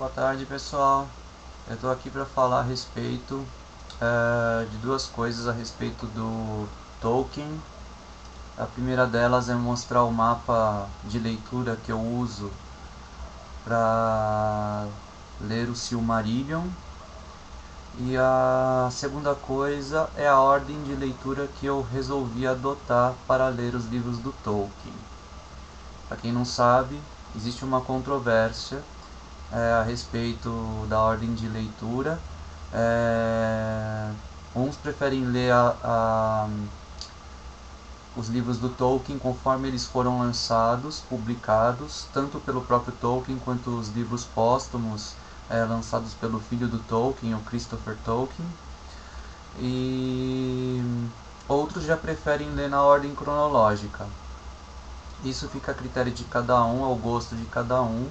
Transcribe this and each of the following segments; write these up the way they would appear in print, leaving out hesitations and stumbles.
Boa tarde, pessoal. Eu estou aqui para falar a respeito de duas coisas a respeito do Tolkien. A primeira delas é mostrar o mapa de leitura que eu uso para ler o Silmarillion. E a segunda coisa é a ordem de leitura que eu resolvi adotar para ler os livros do Tolkien. Para quem não sabe, existe uma controvérsia a respeito da ordem de leitura. Uns preferem ler os livros do Tolkien conforme eles foram lançados, publicados, tanto pelo próprio Tolkien quanto os livros póstumos lançados pelo filho do Tolkien, o Christopher Tolkien. E outros já preferem ler na ordem cronológica. Isso fica a critério de cada um, ao gosto de cada um.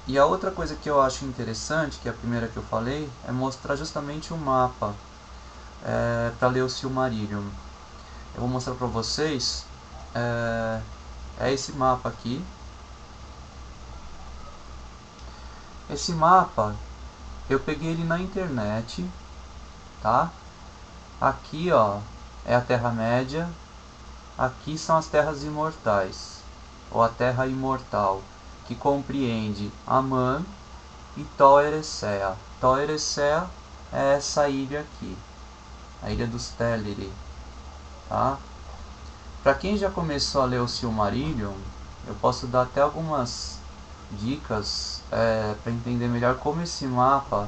E a outra coisa que eu acho interessante, que é a primeira que eu falei, é mostrar justamente o mapa para ler o Silmarillion. Eu vou mostrar para vocês, é esse mapa aqui. Esse mapa, eu peguei ele na internet, tá? Aqui, ó, é a Terra-média. Aqui são as Terras Imortais, ou a Terra Imortal, que compreende Aman e Tol Eressëa. Tol Eressëa é essa ilha aqui, a Ilha dos Teleri, tá? Para quem já começou a ler o Silmarillion, eu posso dar até algumas dicas para entender melhor como esse mapa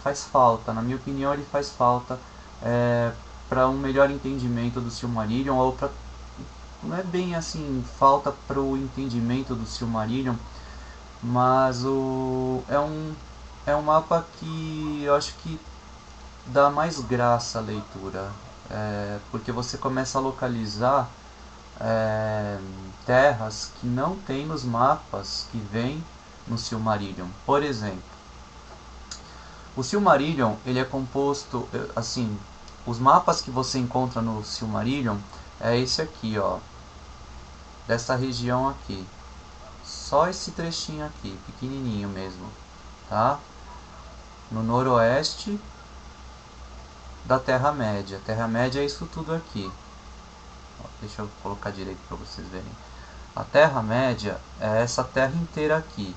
faz falta. Na minha opinião, ele faz falta para um melhor entendimento do Silmarillion, ou pra, não é bem assim falta para o entendimento do Silmarillion, mas é um mapa que eu acho que dá mais graça à leitura, porque você começa a localizar terras que não tem nos mapas que vem no Silmarillion. Por exemplo, o Silmarillion ele é composto, assim, os mapas que você encontra no Silmarillion é esse aqui, ó, dessa região aqui, só esse trechinho aqui, pequenininho mesmo, tá? No noroeste da Terra-média. Terra-média é isso tudo aqui. Deixa eu colocar direito para vocês verem. A Terra-média é essa terra inteira aqui.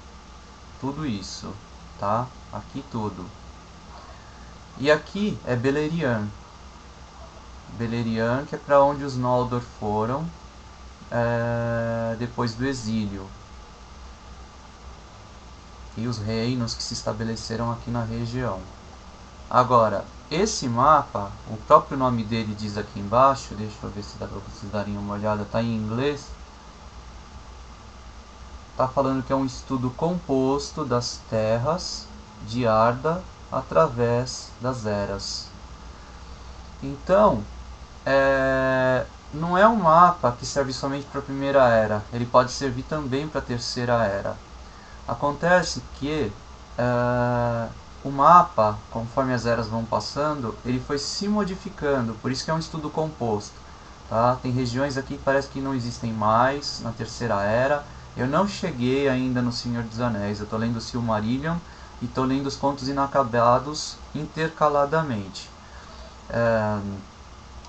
Tudo isso, tá? Aqui tudo. E aqui é Beleriand. Beleriand, que é para onde os Noldor foram depois do exílio. E os reinos que se estabeleceram aqui na região. Agora, esse mapa, o próprio nome dele diz aqui embaixo, deixa eu ver se dá para vocês darem uma olhada, está em inglês. Está falando que é um estudo composto das terras de Arda através das eras. Então, não é um mapa que serve somente para a primeira era, ele pode servir também para a terceira era. Acontece que o mapa, conforme as eras vão passando, ele foi se modificando, por isso que é um estudo composto. Tá? Tem regiões aqui que parece que não existem mais na terceira era. Eu não cheguei ainda no Senhor dos Anéis, eu estou lendo o Silmarillion e estou lendo os Contos Inacabados intercaladamente.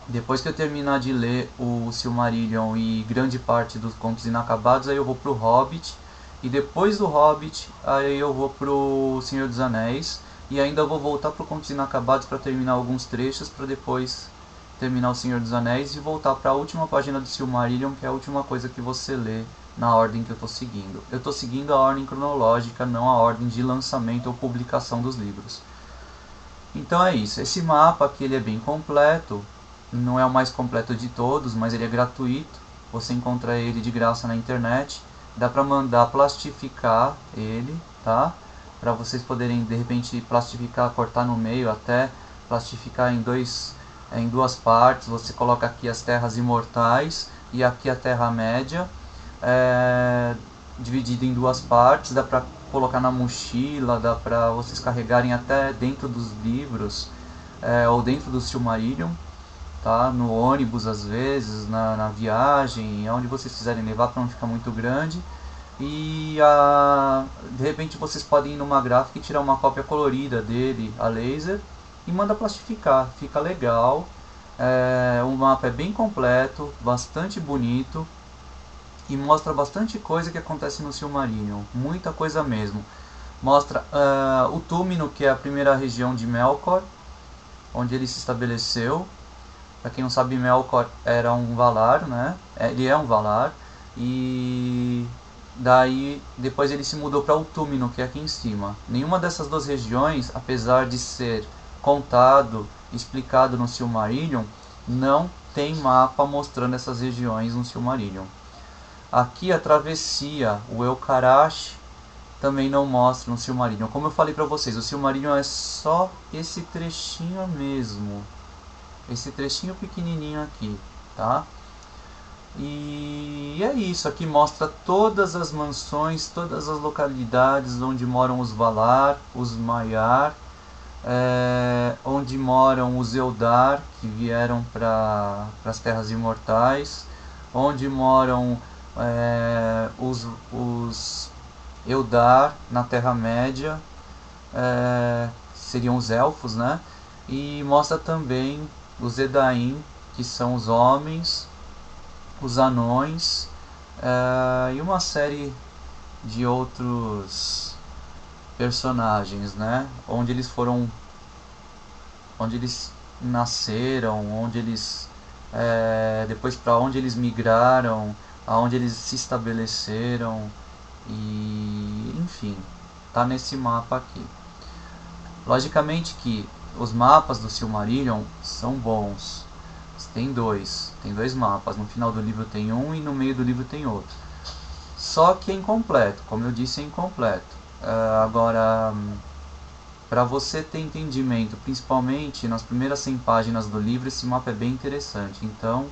Depois que eu terminar de ler o Silmarillion e grande parte dos Contos Inacabados, aí eu vou pro Hobbit. E depois do Hobbit, aí eu vou pro Senhor dos Anéis. E ainda vou voltar pro Contos Inacabados para terminar alguns trechos, para depois terminar o Senhor dos Anéis e voltar para a última página do Silmarillion, que é a última coisa que você lê na ordem que eu estou seguindo. Eu estou seguindo a ordem cronológica, não a ordem de lançamento ou publicação dos livros. Então é isso, esse mapa aqui ele é bem completo, não é o mais completo de todos, mas ele é gratuito, você encontra ele de graça na internet, dá para mandar plastificar ele, tá? Para vocês poderem de repente plastificar, cortar no meio, até plastificar em duas partes. Você coloca aqui as terras imortais e aqui a Terra-média, dividido em duas partes, dá para colocar na mochila, dá para vocês carregarem até dentro dos livros ou dentro do Silmarillion. tá? No ônibus às vezes, na viagem, aonde vocês quiserem levar para não ficar muito grande. E de repente vocês podem ir numa gráfica e tirar uma cópia colorida dele a laser e manda plastificar, fica legal. O mapa é bem completo, bastante bonito e mostra bastante coisa que acontece no Silmarillion, muita coisa mesmo. Mostra o Túmino, que é a primeira região de Melkor, onde ele se estabeleceu. Para quem não sabe, Melkor era um Valar, né? Ele é um Valar. E daí depois ele se mudou para Utúmino, que é aqui em cima. Nenhuma dessas duas regiões, apesar de ser contado, explicado no Silmarillion, não tem mapa mostrando essas regiões no Silmarillion. Aqui a travessia, o Elkarash, também não mostra no Silmarillion. Como eu falei para vocês, o Silmarillion é só esse trechinho mesmo. Esse trechinho pequenininho aqui, tá? E é isso, aqui mostra todas as mansões, todas as localidades onde moram os Valar, os Maiar, onde moram os Eldar, que vieram para as Terras Imortais, onde moram os Eldar na Terra-média, seriam os Elfos, né? E mostra também os Edain, que são os homens, os anões, e uma série de outros personagens, né? Onde eles foram, onde eles nasceram, onde eles depois para onde eles migraram, aonde eles se estabeleceram e enfim, tá nesse mapa aqui. Logicamente que os mapas do Silmarillion são bons. Tem dois mapas. No final do livro tem um e no meio do livro tem outro. Só que é incompleto, como eu disse, é incompleto. Agora, para você ter entendimento, principalmente nas primeiras 100 páginas do livro, esse mapa é bem interessante. Então,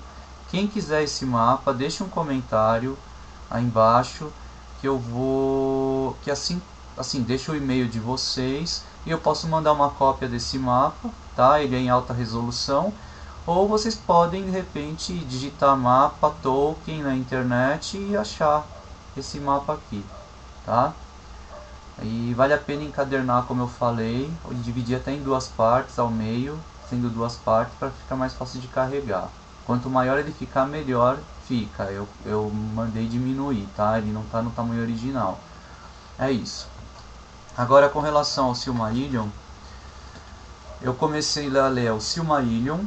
quem quiser esse mapa, deixe um comentário aí embaixo que eu vou, que assim deixa o e-mail de vocês e eu posso mandar uma cópia desse mapa, tá? Ele é em alta resolução. Ou vocês podem de repente digitar mapa Tolkien na internet e achar esse mapa aqui, tá? E vale a pena encadernar, como eu falei, ou dividir até em duas partes ao meio, sendo duas partes para ficar mais fácil de carregar. Quanto maior ele ficar, melhor fica. Eu mandei diminuir, tá? Ele não está no tamanho original. É isso. Agora com relação ao Silmarillion, eu comecei a ler o Silmarillion,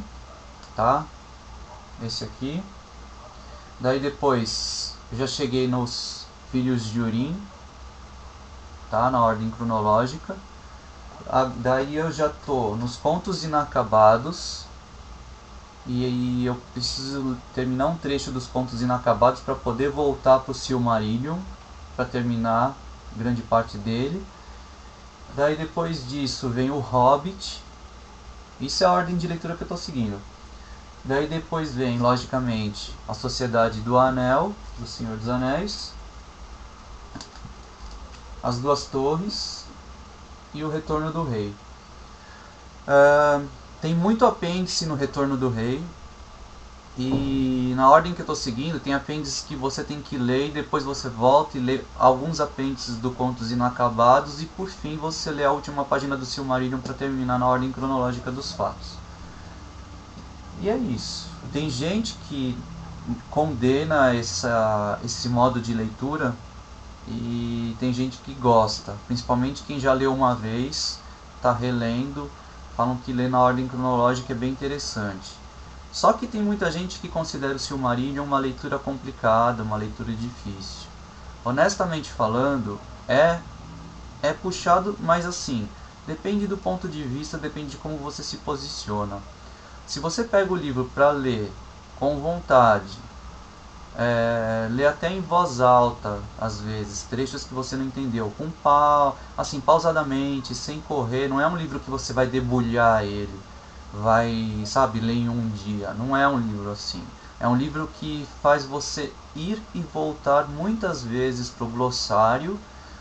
tá? Esse aqui. Daí depois já cheguei nos Filhos de Húrin, tá? Na ordem cronológica. Daí eu já tô nos Contos Inacabados. E aí eu preciso terminar um trecho dos Contos Inacabados para poder voltar para o Silmarillion, para terminar grande parte dele. Daí depois disso vem o Hobbit. Isso é a ordem de leitura que eu estou seguindo. Daí depois vem, logicamente, a Sociedade do Anel, do Senhor dos Anéis, As Duas Torres e o Retorno do Rei. Tem muito apêndice no Retorno do Rei. E na ordem que eu estou seguindo, tem apêndices que você tem que ler e depois você volta e lê alguns apêndices do Contos Inacabados e por fim você lê a última página do Silmarillion para terminar na ordem cronológica dos fatos. E é isso. Tem gente que condena esse modo de leitura e tem gente que gosta, principalmente quem já leu uma vez, está relendo, falam que ler na ordem cronológica é bem interessante. Só que tem muita gente que considera o Silmarillion uma leitura complicada, uma leitura difícil. Honestamente falando, é puxado, mas assim, depende do ponto de vista, depende de como você se posiciona. Se você pega o livro para ler com vontade, ler até em voz alta, às vezes, trechos que você não entendeu, com assim, pausadamente, sem correr, não é um livro que você vai debulhar ele, vai, sabe, ler em um dia. Não é um livro assim. É um livro que faz você ir e voltar muitas vezes para o glossário,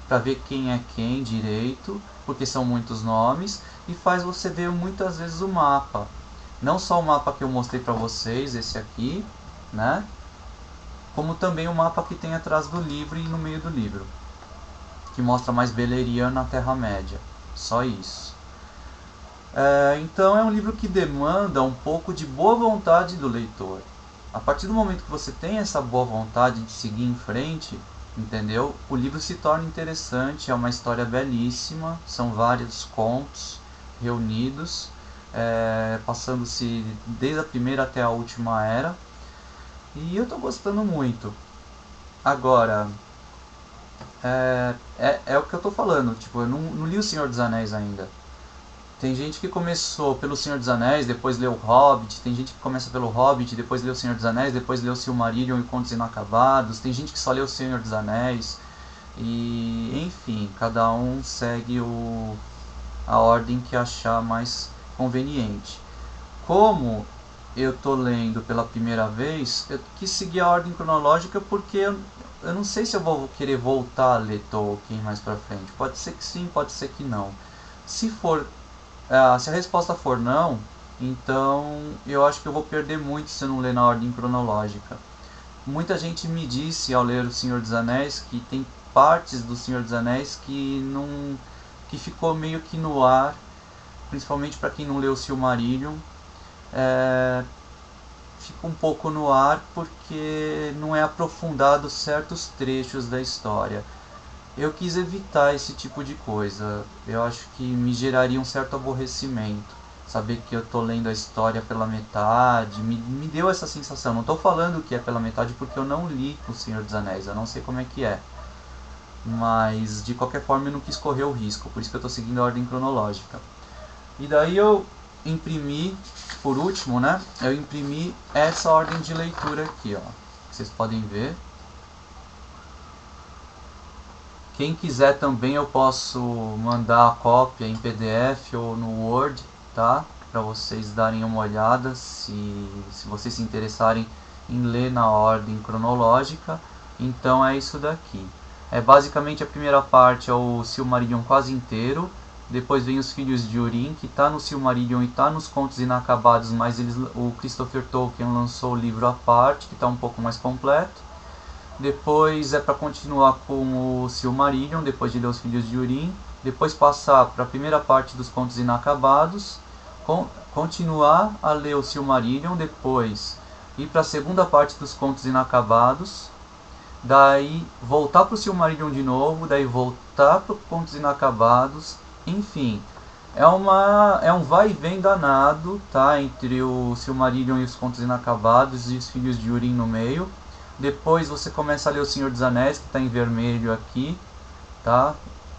para ver quem é quem direito, porque são muitos nomes, e faz você ver muitas vezes o mapa. Não só o mapa que eu mostrei para vocês, esse aqui, né? Como também o mapa que tem atrás do livro e no meio do livro, que mostra mais Beleriand na Terra-média. Só isso. Então é um livro que demanda um pouco de boa vontade do leitor. A partir do momento que você tem essa boa vontade de seguir em frente, entendeu? O livro se torna interessante, é uma história belíssima, são vários contos reunidos, passando-se desde a primeira até a última era, e eu estou gostando muito. Agora, é o que eu estou falando, tipo, eu não li O Senhor dos Anéis ainda. Tem gente que começou pelo Senhor dos Anéis, depois leu o Hobbit. Tem gente que começa pelo Hobbit, depois leu o Senhor dos Anéis, depois leu o Silmarillion e Contos Inacabados. Tem gente que só leu o Senhor dos Anéis. E, enfim, cada um segue a ordem que achar mais conveniente. Como eu tô lendo pela primeira vez, eu quis seguir a ordem cronológica porque eu não sei se eu vou querer voltar a ler Tolkien mais pra frente. Pode ser que sim, pode ser que não. Se for se a resposta for não, então eu acho que eu vou perder muito se eu não ler na ordem cronológica. Muita gente me disse ao ler O Senhor dos Anéis que tem partes do Senhor dos Anéis que ficou meio que no ar, principalmente para quem não leu o Silmarillion. Fica um pouco no ar porque não é aprofundado certos trechos da história. Eu quis evitar esse tipo de coisa. Eu acho que me geraria um certo aborrecimento. Saber que eu tô lendo a história pela metade, me deu essa sensação. Não tô falando que é pela metade porque eu não li O Senhor dos Anéis, eu não sei como é que é. Mas de qualquer forma eu não quis correr o risco, por isso que eu tô seguindo a ordem cronológica. E daí eu imprimi, por último, né? Eu imprimi essa ordem de leitura aqui, ó. Vocês podem ver. Quem quiser também eu posso mandar a cópia em PDF ou no Word, tá? Para vocês darem uma olhada, se vocês se interessarem em ler na ordem cronológica. Então é isso daqui. É basicamente a primeira parte é o Silmarillion quase inteiro. Depois vem os Filhos de Húrin, que está no Silmarillion e está nos Contos Inacabados, mas o Christopher Tolkien lançou o livro à parte, que está um pouco mais completo. Depois é para continuar com o Silmarillion, depois de ler os Filhos de Húrin. Depois passar para a primeira parte dos Contos Inacabados. Continuar a ler o Silmarillion, depois ir para a segunda parte dos Contos Inacabados. Daí voltar para o Silmarillion de novo, daí voltar para os Contos Inacabados. Enfim, é um vai e vem danado, tá? Entre o Silmarillion e os Contos Inacabados e os Filhos de Húrin no meio. Depois você começa a ler O Senhor dos Anéis, que está em vermelho aqui, tá?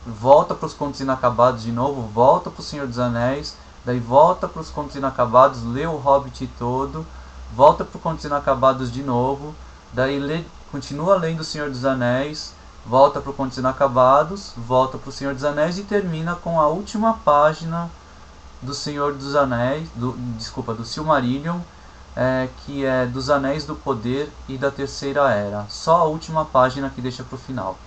Volta para os Contos Inacabados de novo, volta para o Senhor dos Anéis, daí volta para os Contos Inacabados, lê o Hobbit todo, volta para os Contos Inacabados de novo, daí continua lendo O Senhor dos Anéis, volta para os Contos Inacabados, volta para o Senhor dos Anéis e termina com a última página do Senhor dos Anéis, do Silmarillion, que é dos Anéis do Poder e da Terceira Era. Só a última página que deixa para o final.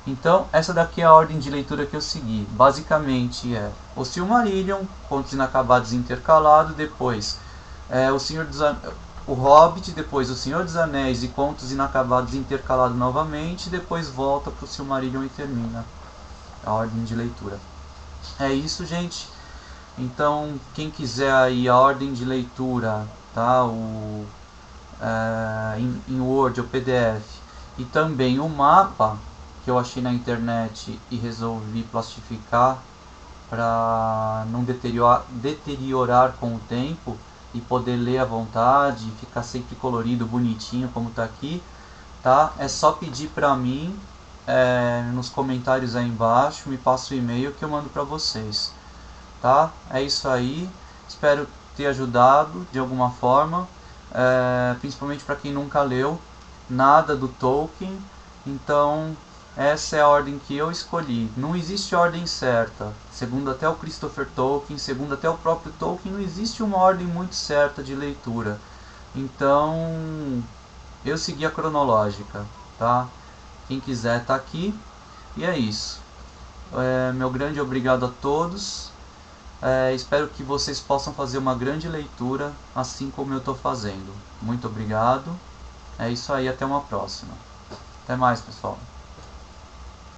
Então, essa daqui é a ordem de leitura que eu segui. Basicamente é o Silmarillion, Contos Inacabados intercalado, depois o Hobbit, depois o Senhor dos Anéis e Contos Inacabados intercalado novamente, depois volta para o Silmarillion e termina a ordem de leitura. É isso, gente. Então, quem quiser aí a ordem de leitura, tá? Em Word ou PDF, e também o mapa que eu achei na internet e resolvi plastificar para não deteriorar com o tempo e poder ler à vontade, ficar sempre colorido, bonitinho como está aqui, tá? É só pedir para mim nos comentários aí embaixo, me passa o e-mail que eu mando para vocês, tá? É isso aí, espero ter ajudado de alguma forma, principalmente para quem nunca leu nada do Tolkien. Então essa é a ordem que eu escolhi. Não existe ordem certa, segundo até o Christopher Tolkien, segundo até o próprio Tolkien, não existe uma ordem muito certa de leitura. Então eu segui a cronológica, tá? Quem quiser tá aqui, e é isso. Meu grande obrigado a todos. Espero que vocês possam fazer uma grande leitura, assim como eu estou fazendo. Muito obrigado. É isso aí, até uma próxima. Até mais, pessoal.